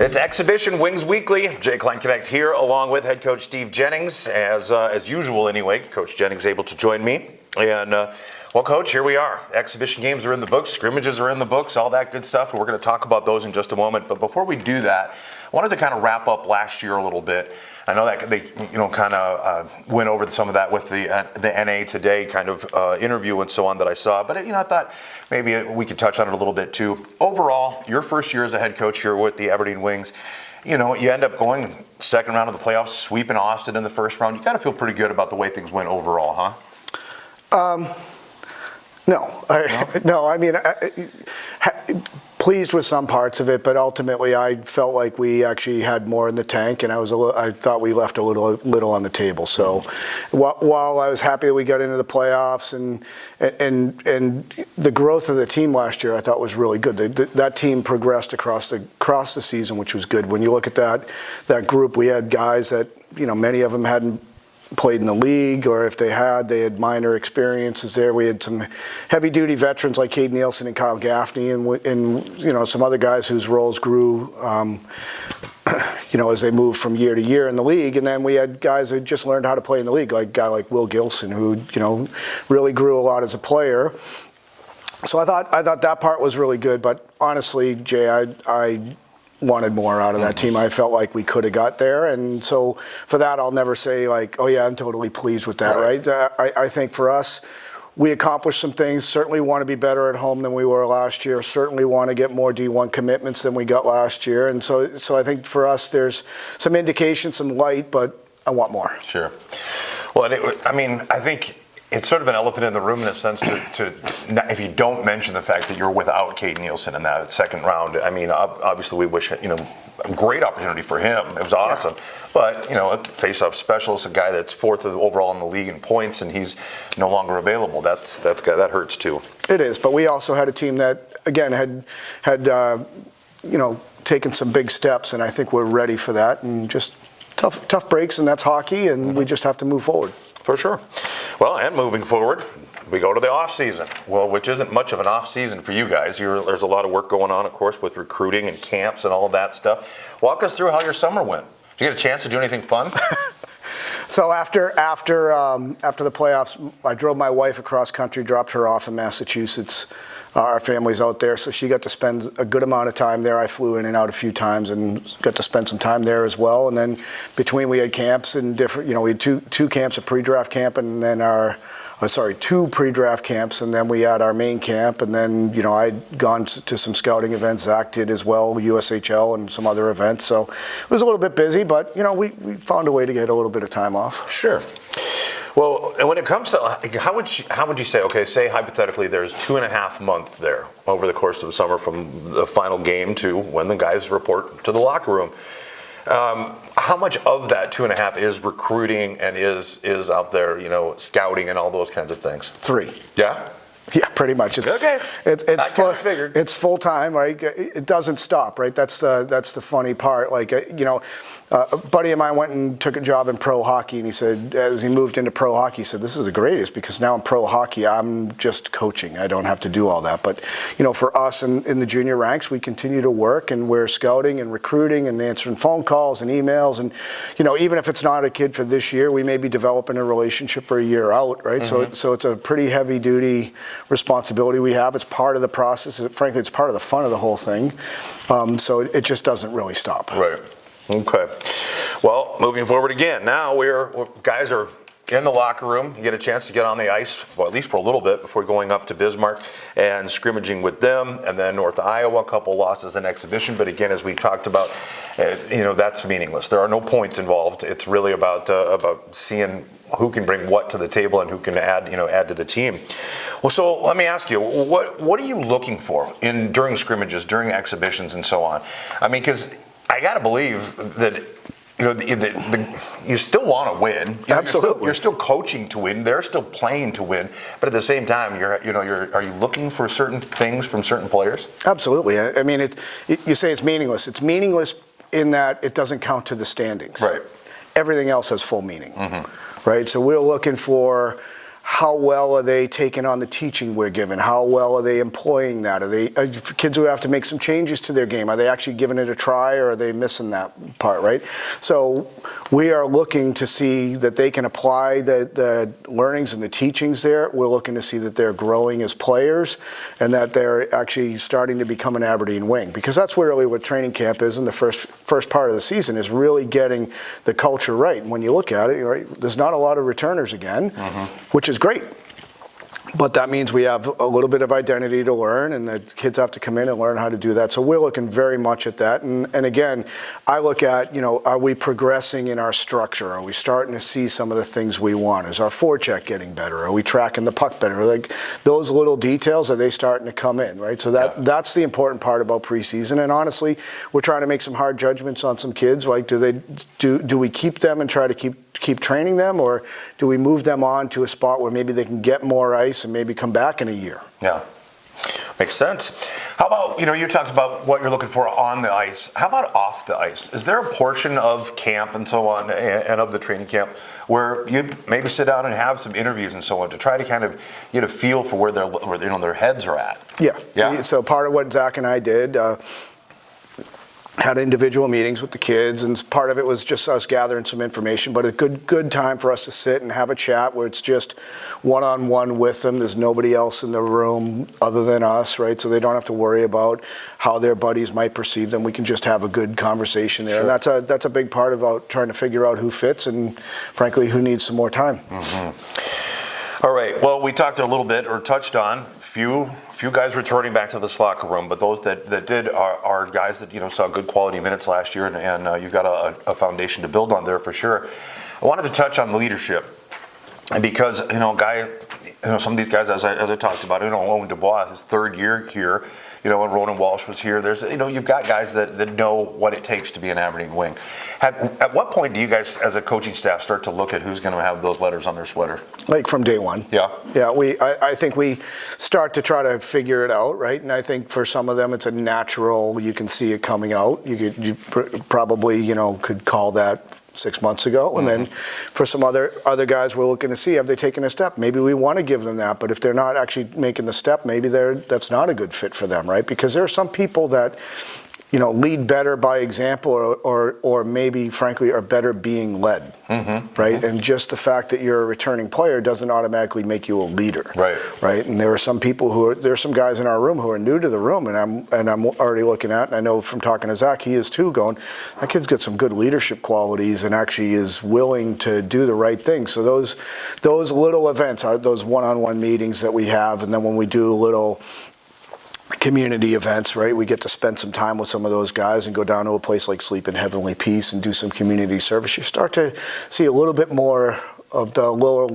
It's Exhibition Wings Weekly. Jay Klein Connect here, along with head coach Steve Jennings. As usual, anyway, Coach Jennings able to join me. And, well, Coach, here we are. Exhibition games are in the books. Scrimmages are in the books, all that good stuff. We're going to talk about those in just a moment. But before we do that, I wanted to kind of wrap up last year a little bit. I know that they, kind of went over some of that with the NA Today kind of interview and so on that I saw. But, I thought maybe we could touch on it a little bit too. Overall, your first year as a head coach here with the Aberdeen Wings, you end up going second round of the playoffs, sweeping Austin in the first round. You got to feel pretty good about the way things went overall, huh? No. I mean, pleased with some parts of it, but ultimately I felt like we actually had more in the tank, and I thought we left a little on the table. So while I was happy that we got into the playoffs and the growth of the team last year, I thought was really good. That team progressed across the season, which was good. When you look at that group, we had guys that many of them hadn't played in the league, or if they had minor experiences there. We had some heavy-duty veterans like Cade Nielsen and Kyle Gaffney, and some other guys whose roles grew, as they moved from year to year in the league. And then we had guys who just learned how to play in the league, like a guy like Will Gilson, who really grew a lot as a player. So I thought that part was really good. But honestly, Jay, I wanted more out of that team. I felt like we could have got there, and so for that I'll never say like, oh yeah, I'm totally pleased with that, right? I think for us, we accomplished some things. Certainly want to be better at home than we were last year. Certainly want to get more D1 commitments than we got last year, and so I think for us there's some indication, some light, but I want more. Sure. Well, I think it's sort of an elephant in the room in a sense to if you don't mention the fact that you're without Cade Nielsen in that second round. I mean, obviously we wish, a great opportunity for him. It was awesome. Yeah. But, a face-off specialist, a guy that's fourth overall in the league in points, and he's no longer available. That hurts too. It is, but we also had a team that, again, had taken some big steps, and I think we're ready for that. And just tough breaks, and that's hockey, and we just have to move forward. For sure. Well, and moving forward, we go to the off season. Well, which isn't much of an off season for you guys. There's a lot of work going on, of course, with recruiting and camps and all of that stuff. Walk us through how your summer went. Did you get a chance to do anything fun? So after the playoffs, I drove my wife across country, dropped her off in Massachusetts. Our family's out there, so she got to spend a good amount of time there. I flew in and out a few times and got to spend some time there as well. And then between we had camps and different, we had two camps, a pre-draft camp, and then two pre-draft camps, and then we had our main camp. And then, I'd gone to some scouting events. Zach did as well, USHL and some other events. So it was a little bit busy, but, we found a way to get a little bit of time off. Sure. Well, and when it comes to how would you say, okay, say hypothetically there's 2.5 months there over the course of the summer from the final game to when the guys report to the locker room. How much of that 2.5 is recruiting and is out there, scouting and all those kinds of things? 3. Yeah? Yeah, pretty much. Okay. It's full time, right? It doesn't stop, right? That's the funny part. Like, a buddy of mine went and took a job in pro hockey, and he said, as he moved into pro hockey, he said, "This is the greatest because now in pro hockey, I'm just coaching. I don't have to do all that." But for us in the junior ranks, we continue to work, and we're scouting and recruiting and answering phone calls and emails, and even if it's not a kid for this year, we may be developing a relationship for a year out, right? Mm-hmm. So it's a pretty heavy duty responsibility we have. It's part of the process. Frankly, it's part of the fun of the whole thing. So it just doesn't really stop. Right. Okay. Well, moving forward again. Now guys are in the locker room. You get a chance to get on the ice, well, at least for a little bit before going up to Bismarck and scrimmaging with them, and then North Iowa, a couple losses in exhibition. But again, as we talked about, that's meaningless. There are no points involved. It's really about seeing who can bring what to the table and who can add to the team. Well, so let me ask you, what are you looking for during scrimmages, during exhibitions, and so on? I mean, because I got to believe that you still want to win. Absolutely. You're still coaching to win. They're still playing to win. But at the same time, are you looking for certain things from certain players? Absolutely. I mean, you say it's meaningless. It's meaningless in that it doesn't count to the standings. Right. Everything else has full meaning. Mm-hmm. Right. So we're looking for how well are they taking on the teaching we're giving? How well are they employing that? Are they kids who have to make some changes to their game? Are they actually giving it a try, or are they missing that part, right? So we are looking to see that they can apply the learnings and the teachings there. We're looking to see that they're growing as players and that they're actually starting to become an Aberdeen wing, because that's really what training camp is in the first part of the season, is really getting the culture right. And when you look at it, right, there's not a lot of returners again, which is great. But that means we have a little bit of identity to learn, and the kids have to come in and learn how to do that. So we're looking very much at that. And again, I look at, are we progressing in our structure? Are we starting to see some of the things we want? Is our forecheck getting better? Are we tracking the puck better? Like those little details, are they starting to come in, right? So that's the important part about preseason. And honestly, we're trying to make some hard judgments on some kids. Like, do we keep them and try to keep training them, or do we move them on to a spot where maybe they can get more ice and maybe come back in a year? Yeah, makes sense. How about, you talked about what you're looking for on the ice. How about off the ice? Is there a portion of camp and so on, and of the training camp, where you maybe sit down and have some interviews and so on to try to kind of get a feel for where their heads are at? Yeah. So part of what Zach and I did, had individual meetings with the kids, and part of it was just us gathering some information, but a good time for us to sit and have a chat where it's just one-on-one with them. There's nobody else in the room other than us, right? So they don't have to worry about how their buddies might perceive them. We can just have a good conversation there. Sure. And that's a big part about trying to figure out who fits and, frankly, who needs some more time. All right. Well, we talked a little bit, or touched on, few guys returning back to this locker room, but those that did are guys that saw good quality minutes last year, and you've got a foundation to build on there for sure. I wanted to touch on leadership, because some of these guys, as I talked about, Owen Dubois, his third year here, and Ronan Walsh was here. There's you've got guys that know what it takes to be an Aberdeen wing. At what point do you guys, as a coaching staff, start to look at who's going to have those letters on their sweater? Like from day one. Yeah. I think we start to try to figure it out, right? And I think for some of them, it's a natural. You can see it coming out. You probably could call that 6 months ago, and then for some other guys, we're looking to see, have they taken a step? Maybe we want to give them that, but if they're not actually making the step, maybe that's not a good fit for them, right? Because there are some people that lead better by example, or maybe, frankly, are better being led, right? And just the fact that you're a returning player doesn't automatically make you a leader, right? And there are some guys in our room who are new to the room, and I'm already looking at, and I know from talking to Zach, he is too, going, that kid's got some good leadership qualities and actually is willing to do the right thing. So those little events are those one-on-one meetings that we have, and then when we do little community events, right? We get to spend some time with some of those guys and go down to a place like Sleep in Heavenly Peace and do some community service. You start to see a little bit more of the lower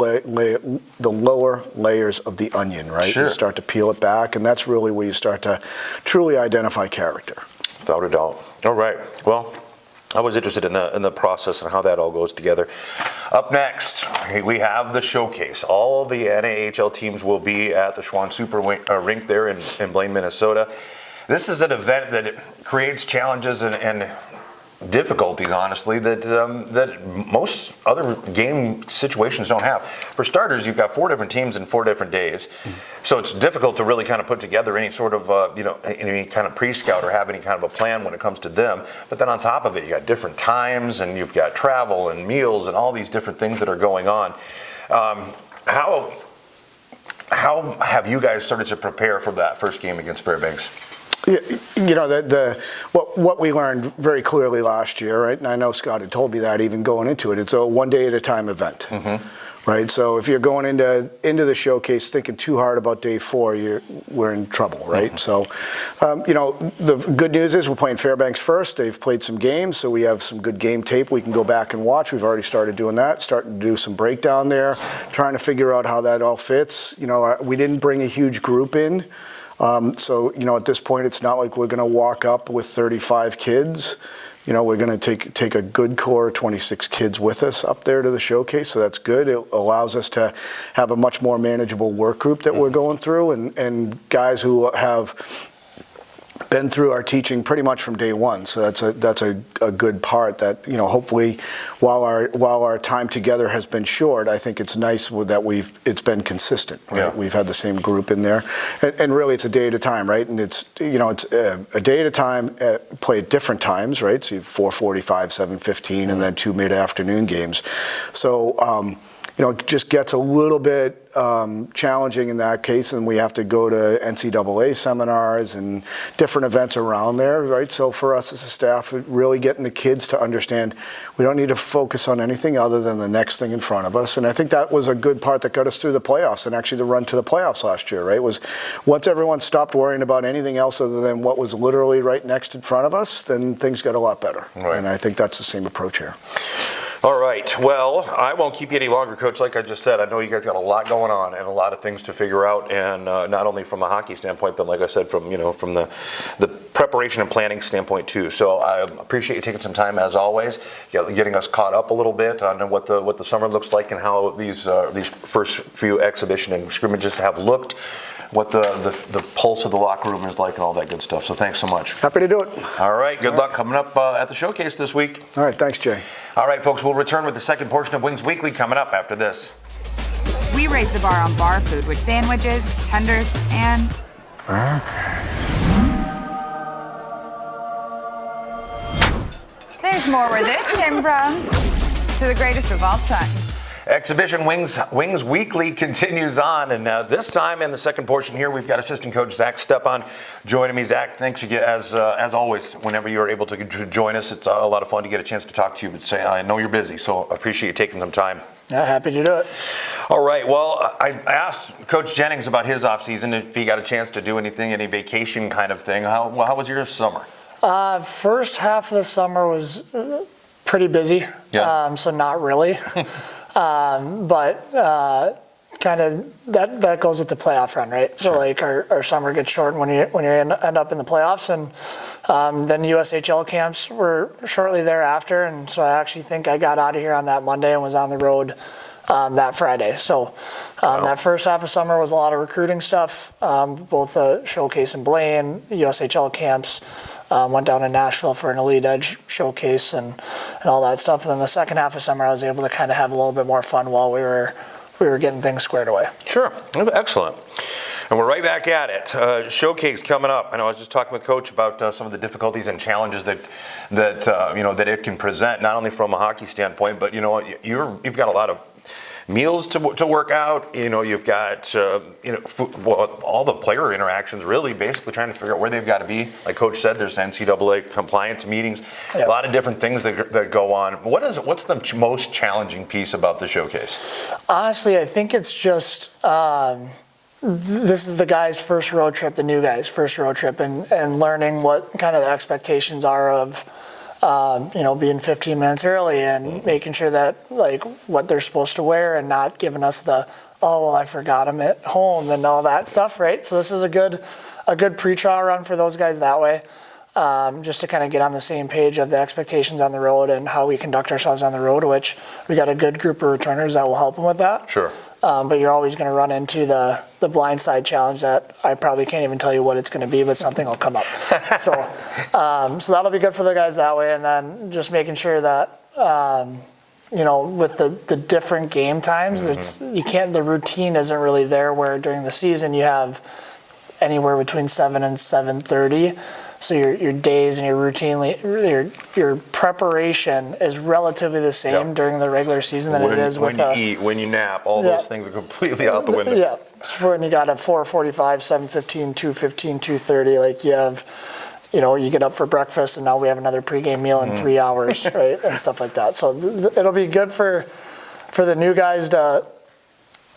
layers of the onion, right? Sure. You start to peel it back, and that's really where you start to truly identify character. Without a doubt. All right. Well, I was interested in the process and how that all goes together. Up next, we have the showcase. All the NAHL teams will be at the Schwann Super Rink there in Blaine, Minnesota. This is an event that creates challenges and difficulties, honestly, that most other game situations don't have. For starters, you've got 4 different teams in 4 different days, so it's difficult to really kind of put together any sort of any kind of pre-scout or have any kind of a plan when it comes to them. But then on top of it, you got different times, and you've got travel and meals and all these different things that are going on. How have you guys started to prepare for that first game against Fairbanks? What we learned very clearly last year, right? And I know Scott had told me that even going into it. It's a one day at a time event, right? So if you're going into the showcase thinking too hard about day 4, we're in trouble, right? So, the good news is we're playing Fairbanks first. They've played some games, so we have some good game tape we can go back and watch. We've already started doing that, starting to do some breakdown there, trying to figure out how that all fits. We didn't bring a huge group in. So, at this point, it's not like we're going to walk up with 35 kids. We're going to take a good core 26 kids with us up there to the showcase, so that's good. It allows us to have a much more manageable work group that we're going through, and guys who have been through our teaching pretty much from day one, so that's a good part. That hopefully, while our time together has been short, I think it's nice that it's been consistent. Right? Yeah. We've had the same group in there, and really it's a day at a time, right? And it's a day at a time, play at different times, right? So you have 4:45, 7:15, and then 2 mid-afternoon games. So. It just gets a little bit challenging in that case, and we have to go to NCAA seminars and different events around there, right? So for us as a staff, really getting the kids to understand we don't need to focus on anything other than the next thing in front of us. And I think that was a good part that got us through the playoffs and actually the run to the playoffs last year, right? Was once everyone stopped worrying about anything else other than what was literally right next in front of us, then things got a lot better. Right. And I think that's the same approach here. All right. Well, I won't keep you any longer, Coach. Like I just said, I know you guys got a lot going on and a lot of things to figure out, and not only from a hockey standpoint, but like I said, from from the preparation and planning standpoint too. So I appreciate you taking some time, as always, getting us caught up a little bit on what the summer looks like and how these first few exhibition and scrimmages have looked. What the pulse of the locker room is like and all that good stuff. So thanks so much. Happy to do it. All right. Good luck coming up at the showcase this week. All right. Thanks, Jay. All right, folks. We'll return with the second portion of Wings Weekly coming up after this. We raise the bar on bar food with sandwiches, tenders, and burgers. There's more where this came from. To the greatest of all times. Exhibition Wings Weekly continues on, and this time in the second portion here, we've got assistant coach Zach Stepan joining me. Zach, thanks again, as always, whenever you're able to join us. It's a lot of fun to get a chance to talk to you, but I know you're busy, so I appreciate you taking some time. Yeah, happy to do it. All right, well, I asked Coach Jennings about his offseason, if he got a chance to do anything, any vacation kind of thing. How was your summer? First half of the summer was pretty busy, so not really. But kind of that goes with the playoff run, right? So like our summer gets short when you end up in the playoffs, and then USHL camps were shortly thereafter, and so I actually think I got out of here on that Monday and was on the road that Friday. So that first half of summer was a lot of recruiting stuff, both the showcase in Blaine, USHL camps. Went down to Nashville for an Elite Edge showcase and all that stuff. And then the second half of summer, I was able to kind of have a little bit more fun while we were getting things squared away. Sure, excellent. And we're right back at it. Showcase coming up. I know I was just talking with Coach about some of the difficulties and challenges that it can present, not only from a hockey standpoint, but you've got a lot of meals to work out. You've got all the player interactions, really basically trying to figure out where they've got to be. Like Coach said, there's NCAA compliance meetings, a lot of different things that go on. What's the most challenging piece about the showcase? Honestly, I think it's just this is the guys' first road trip, the new guys' first road trip, and learning what kind of the expectations are of being 15 minutes early and making sure that like what they're supposed to wear and not giving us I forgot them at home and all that stuff, right? So this is a good pre-trial run for those guys that way, just to kind of get on the same page of the expectations on the road and how we conduct ourselves on the road, which we got a good group of returners that will help them with that. Sure. But you're always going to run into the blindside challenge that I probably can't even tell you what it's going to be, but something will come up. So that'll be good for the guys that way. And then just making sure that, with the different game times, the routine isn't really there, where during the season you have anywhere between 7 and 7:30. So your days and your preparation is relatively the same during the regular season than it is when you eat, when you nap, all those things are completely out the window. Yeah, when you got a 4:45, 7:15, 2:15, 2:30, like you have, you get up for breakfast and now we have another pregame meal in 3 hours, right, and stuff like that. So it'll be good for the new guys to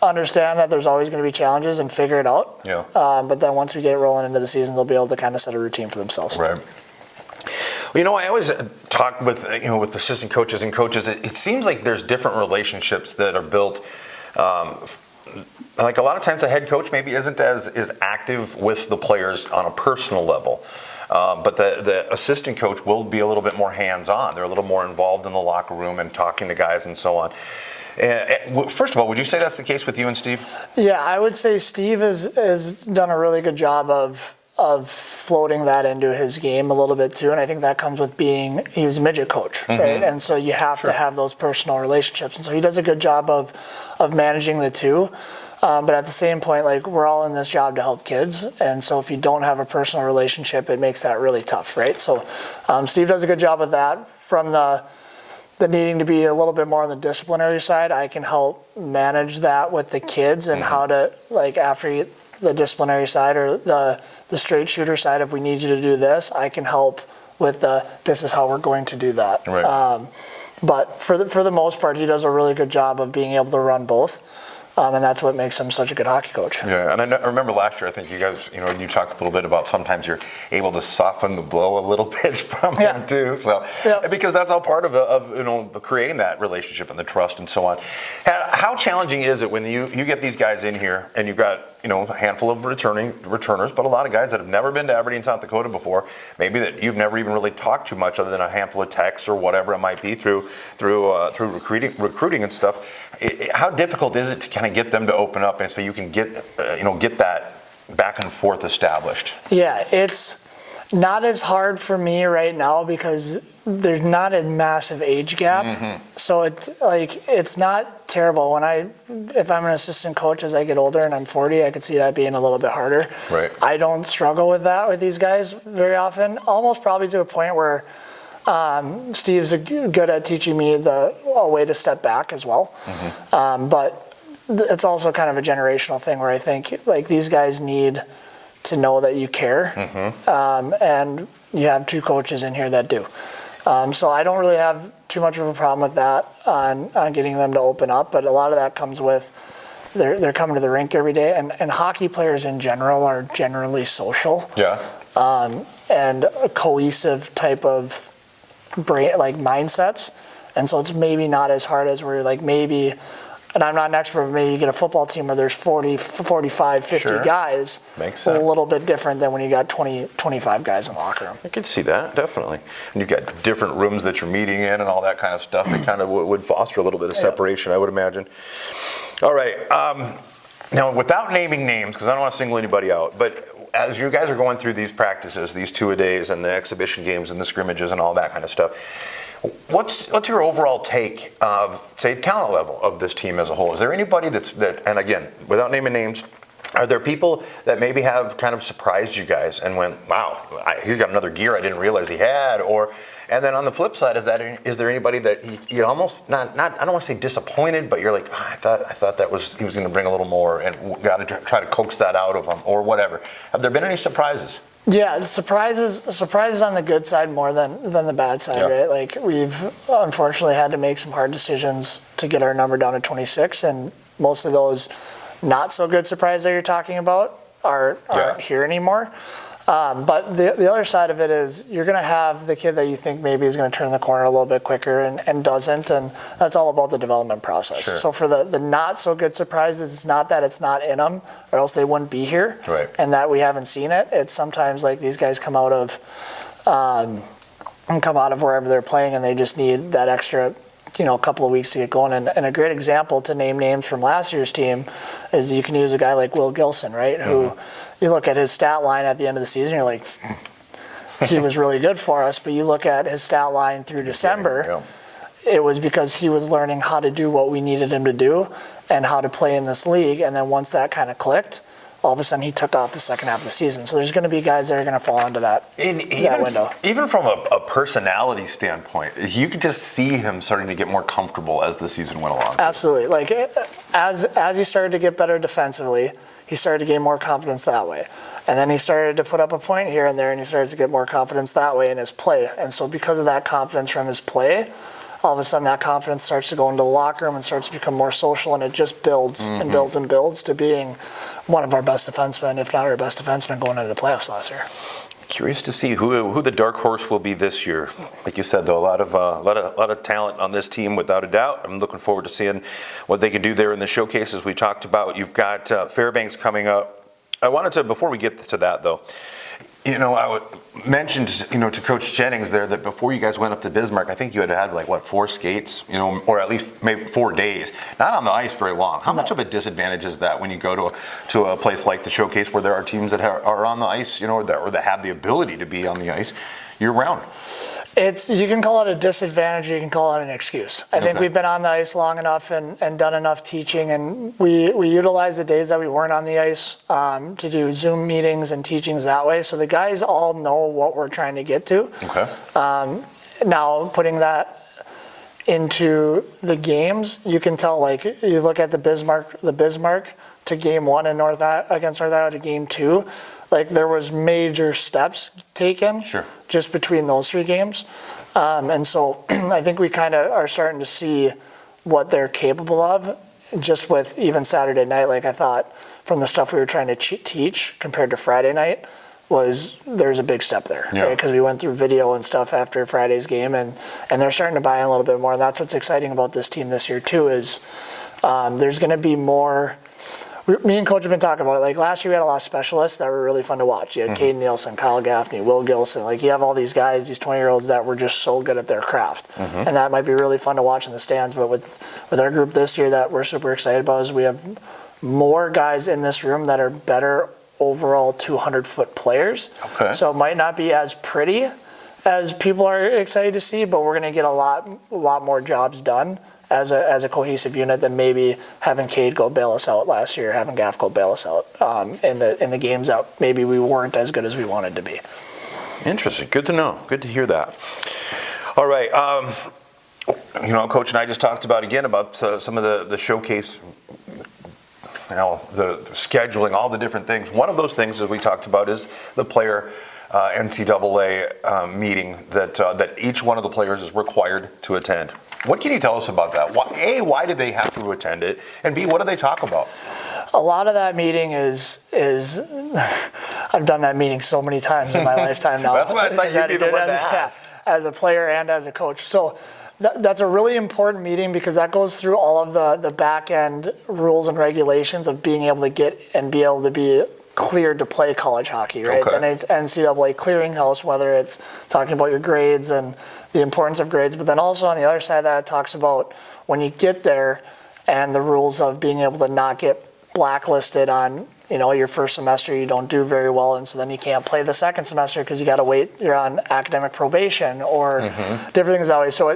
understand that there's always going to be challenges and figure it out. Yeah. But then once we get rolling into the season, they'll be able to kind of set a routine for themselves. Right. Well, I always talk with assistant coaches and coaches. It seems like there's different relationships that are built. Like a lot of times, a head coach maybe isn't as active with the players on a personal level. But the assistant coach will be a little bit more hands-on. They're a little more involved in the locker room and talking to guys and so on. First of all, would you say that's the case with you and Steve? Yeah, I would say Steve has done a really good job of floating that into his game a little bit too, and I think that comes with he was a midget coach, right? And so you have to have those personal relationships, and so he does a good job of managing the two. But at the same point, like, we're all in this job to help kids, and so if you don't have a personal relationship, it makes that really tough, right? So Steve does a good job of that. From the needing to be a little bit more on the disciplinary side, I can help manage that with the kids and how to, like, after the disciplinary side or the straight shooter side, if we need you to do this, I can help with this is how we're going to do that. Right. But for the most part, he does a really good job of being able to run both. And that's what makes him such a good hockey coach. Yeah, and I remember last year, I think you guys, you talked a little bit about sometimes you're able to soften the blow a little bit from him too. So, because that's all part of creating that relationship and the trust and so on. How challenging is it when you get these guys in here and you've got a handful of returners, but a lot of guys that have never been to Aberdeen, South Dakota before, maybe that you've never even really talked to much other than a handful of texts or whatever it might be through recruiting and stuff. How difficult is it to kind of get them to open up and so you can get that back and forth established? Yeah, it's not as hard for me right now because there's not a massive age gap. So it's not terrible. If I'm an assistant coach as I get older and I'm 40, I could see that being a little bit harder. Right. I don't struggle with that with these guys very often, almost probably to a point where Steve's good at teaching me a way to step back as well. But it's also kind of a generational thing where I think, like, these guys need to know that you care. And you have two coaches in here that do. So I don't really have too much of a problem with that on getting them to open up, but a lot of that comes with they're coming to the rink every day, and hockey players in general are generally social. And a cohesive type of brain, like, mindsets, and so it's maybe not as hard as where, like, maybe, and I'm not an expert, but maybe you get a football team where there's 40, 45, 50 guys. Makes sense. A little bit different than when you got 20, 25 guys in the locker room. I could see that, definitely. And you've got different rooms that you're meeting in and all that kind of stuff. It kind of would foster a little bit of separation, I would imagine. All right. Now, without naming names, because I don't want to single anybody out, but as you guys are going through these practices, these two-a-days and the exhibition games and the scrimmages and all that kind of stuff, what's your overall take of, say, talent level of this team as a whole? Is there anybody and again, without naming names, are there people that maybe have kind of surprised you guys and went, wow, he's got another gear I didn't realize he had? And then on the flip side, is there anybody that you almost not I don't want to say disappointed, but you're like, I thought he was going to bring a little more and got to try to coax that out of him or whatever. Have there been any surprises? Yeah, surprises on the good side more than the bad side, right? Like, we've unfortunately had to make some hard decisions to get our number down to 26, and most of those not so good surprises that you're talking about aren't here anymore. But the other side of it is you're going to have the kid that you think maybe is going to turn the corner a little bit quicker and doesn't, and that's all about the development process. So for the not so good surprises, it's not that it's not in them, or else they wouldn't be here, and that we haven't seen it. It's sometimes like these guys come out of wherever they're playing, and they just need that extra a couple of weeks to get going. And a great example, to name names from last year's team, is you can use a guy like Will Gilson, right? Who you look at his stat line at the end of the season, you're like, he was really good for us. But you look at his stat line through December, it was because he was learning how to do what we needed him to do and how to play in this league. And then once that kind of clicked, all of a sudden he took off the second half of the season. So there's going to be guys that are going to fall into that window. Even from a personality standpoint, you could just see him starting to get more comfortable as the season went along. Absolutely. Like, as he started to get better defensively, he started to gain more confidence that way. And then he started to put up a point here and there, and he started to get more confidence that way in his play. And so because of that confidence from his play, all of a sudden that confidence starts to go into the locker room and starts to become more social, and it just builds and builds and builds to being one of our best defensemen, if not our best defenseman, going into the playoffs last year. Curious to see who the dark horse will be this year. Like you said, though, a lot of talent on this team, without a doubt. I'm looking forward to seeing what they can do there in the showcases we talked about. You've got Fairbanks coming up. I wanted to, before we get to that, though, I mentioned, to Coach Jennings there that before you guys went up to Bismarck, I think you had like, 4 skates, or at least maybe 4 days. Not on the ice very long. How much of a disadvantage is that when you go to a place like the Showcase where there are teams that are on the ice, or that have the ability to be on the ice year-round? You can call it a disadvantage, you can call it an excuse. I think we've been on the ice long enough and done enough teaching, and we utilize the days that we weren't on the ice to do Zoom meetings and teachings that way. So the guys all know what we're trying to get to. Okay. Now, putting that into the games, you can tell, like, you look at the Bismarck to game 1 in against North Iowa to game 2, like there was major steps taken just between those 3 games. And so I think we kind of are starting to see what they're capable of just with even Saturday night. Like, I thought from the stuff we were trying to teach compared to Friday night there's a big step there, right? Because we went through video and stuff after Friday's game, and they're starting to buy in a little bit more. And that's what's exciting about this team this year too, is there's going to be more. Me and Coach have been talking about it. Like, last year we had a lot of specialists that were really fun to watch. You had Caden Nielsen, Kyle Gaffney, Will Gilson. Like, you have all these guys, these 20-year-olds that were just so good at their craft. And that might be really fun to watch in the stands. But with our group this year that we're super excited about is we have more guys in this room that are better overall 200-foot players. Okay. So it might not be as pretty as people are excited to see, but we're going to get a lot more jobs done as a cohesive unit than maybe having Cade go bail us out last year, having Gaff go bail us out in the games that maybe we weren't as good as we wanted to be. Interesting. Good to know. Good to hear that. All right. Coach and I just talked about some of the showcase, the scheduling, all the different things. One of those things that we talked about is the player NCAA meeting that each one of the players is required to attend. What can you tell us about that? Why did they have to attend it? And B, what do they talk about? A lot of that meeting is I've done that meeting so many times in my lifetime now. That's why I thought you'd be the one to ask. As a player and as a coach. So that's a really important meeting because that goes through all of the back end rules and regulations of being able to get and be able to be cleared to play college hockey, right? Okay. And it's NCAA clearinghouse, whether it's talking about your grades and the importance of grades, but then also on the other side of that, it talks about when you get there and the rules of being able to not get blacklisted on, your first semester, you don't do very well, and so then you can't play the second semester because you got to wait, you're on academic probation or different things that way. So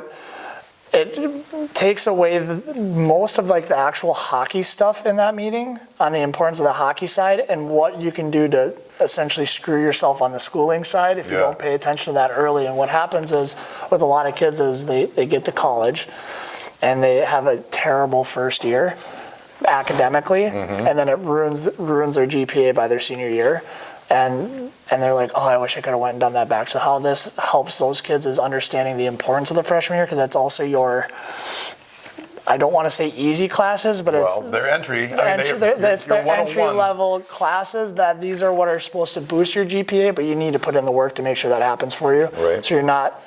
it takes away most of like the actual hockey stuff in that meeting on the importance of the hockey side and what you can do to essentially screw yourself on the schooling side if you don't pay attention to that early. And what happens is with a lot of kids is they get to college and they have a terrible first year academically, and then it ruins their GPA by their senior year. And they're like, oh, I wish I could have went and done that back. So how this helps those kids is understanding the importance of the freshman year, because that's also your, I don't want to say easy classes, but it's their entry. It's their entry level classes that these are what are supposed to boost your GPA, but you need to put in the work to make sure that happens for you. Right. So you're not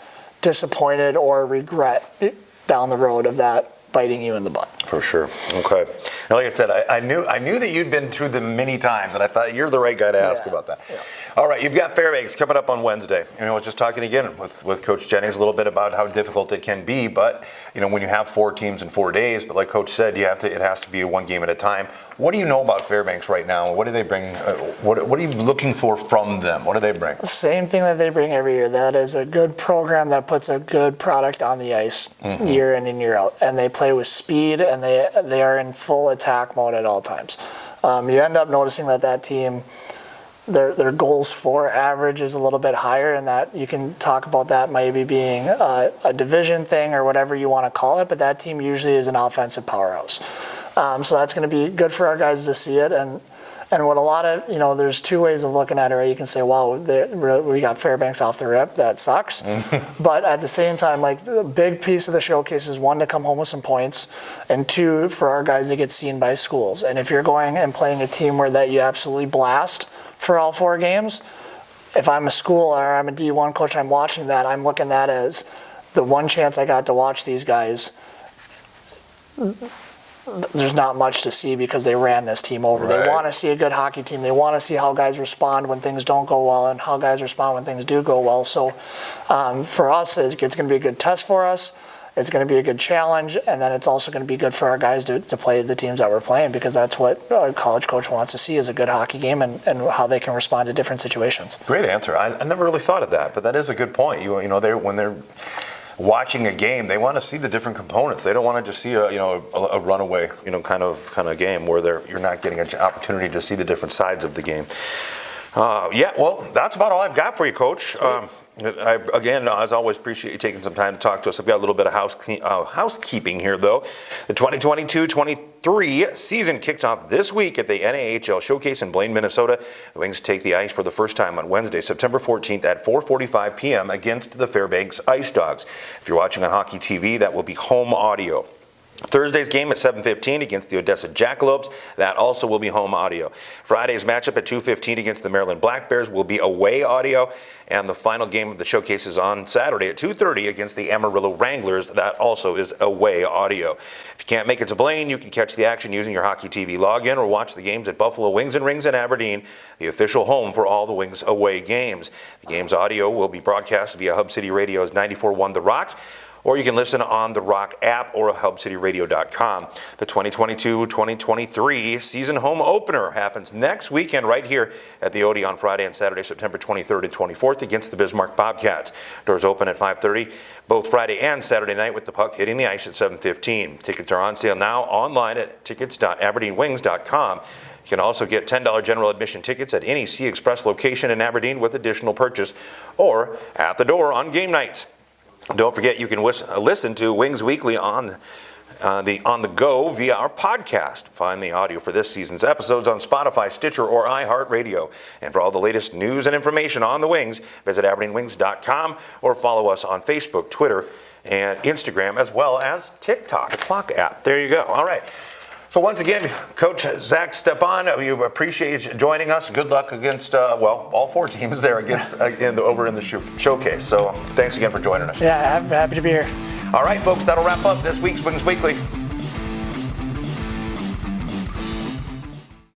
disappointed or regret down the road of that biting you in the butt. For sure. Okay. And like I said, I knew that you'd been through them many times, and I thought you're the right guy to ask about that. Yeah. All right, you've got Fairbanks coming up on Wednesday. I was just talking again with Coach Jennings a little bit about how difficult it can be, but when you have 4 teams in 4 days, but like Coach said, it has to be one game at a time. What do you know about Fairbanks right now? What do they bring? What are you looking for from them? What do they bring? Same thing that they bring every year. That is a good program that puts a good product on the ice year in and year out, and they play with speed, and they are in full attack mode at all times. You end up noticing that team, their goals for average is a little bit higher, and that you can talk about that maybe being a division thing or whatever you want to call it, but that team usually is an offensive powerhouse. So that's going to be good for our guys to see it. And what a lot of, there's 2 ways of looking at it, right? You can say, wow, we got Fairbanks off the rip. That sucks. But at the same time, like, the big piece of the showcase is 1, to come home with some points, and 2, for our guys to get seen by schools. And if you're going and playing a team where that you absolutely blast for all 4 games, if I'm a school or I'm a D1 coach, I'm watching that, I'm looking at that as the one chance I got to watch these guys there's not much to see because they ran this team over. Right. They want to see a good hockey team. They want to see how guys respond when things don't go well and how guys respond when things do go well. So for us, it's going to be a good test for us. It's going to be a good challenge, and then it's also going to be good for our guys to play the teams that we're playing, because that's what a college coach wants to see, is a good hockey game and how they can respond to different situations. Great answer. I never really thought of that, but that is a good point. You know, when they're watching a game, they want to see the different components. They don't want to just see a runaway, kind of game where you're not getting an opportunity to see the different sides of the game. Well, that's about all I've got for you, Coach. I, again, as always, appreciate you taking some time to talk to us. I've got a little bit of housekeeping here, though. The 2022-23 season kicks off this week at the NAHL Showcase in Blaine, Minnesota. The Wings take the ice for the first time on Wednesday, September 14th at 4:45 p.m. against the Fairbanks Ice Dogs. If you're watching on Hockey TV, that will be home audio. Thursday's game at 7:15 against the Odessa Jackalopes. That also will be home audio. Friday's matchup at 2:15 against the Maryland Black Bears will be away audio. And the final game of the showcase is on Saturday at 2:30 against the Amarillo Wranglers. That also is away audio. If you can't make it to Blaine, you can catch the action using your Hockey TV login or watch the games at Buffalo Wings and Rings in Aberdeen, the official home for all the Wings away games. The game's audio will be broadcast via Hub City Radio's 94.1 The Rock, or you can listen on the Rock app or hubcityradio.com. The 2022-2023 season home opener happens next weekend right here at the Odeon on Friday and Saturday, September 23rd and 24th against the Bismarck Bobcats. Doors open at 5:30 both Friday and Saturday night, with the puck hitting the ice at 7:15. Tickets are on sale now online at tickets.aberdeenwings.com. You can also get $10 general admission tickets at any Sea Express location in Aberdeen with additional purchase, or at the door on game nights. Don't forget, you can listen to Wings Weekly on the go via our podcast. Find the audio for this season's episodes on Spotify, Stitcher, or iHeartRadio. And for all the latest news and information on the Wings, visit AberdeenWings.com or follow us on Facebook, Twitter, and Instagram, as well as TikTok, the Clock app. There you go. All right. So once again, Coach Zach Stepan, we appreciate you joining us. Good luck against, all four teams there over in the showcase. So thanks again for joining us. Yeah, I'm happy to be here. All right, folks, that'll wrap up this week's Wings Weekly.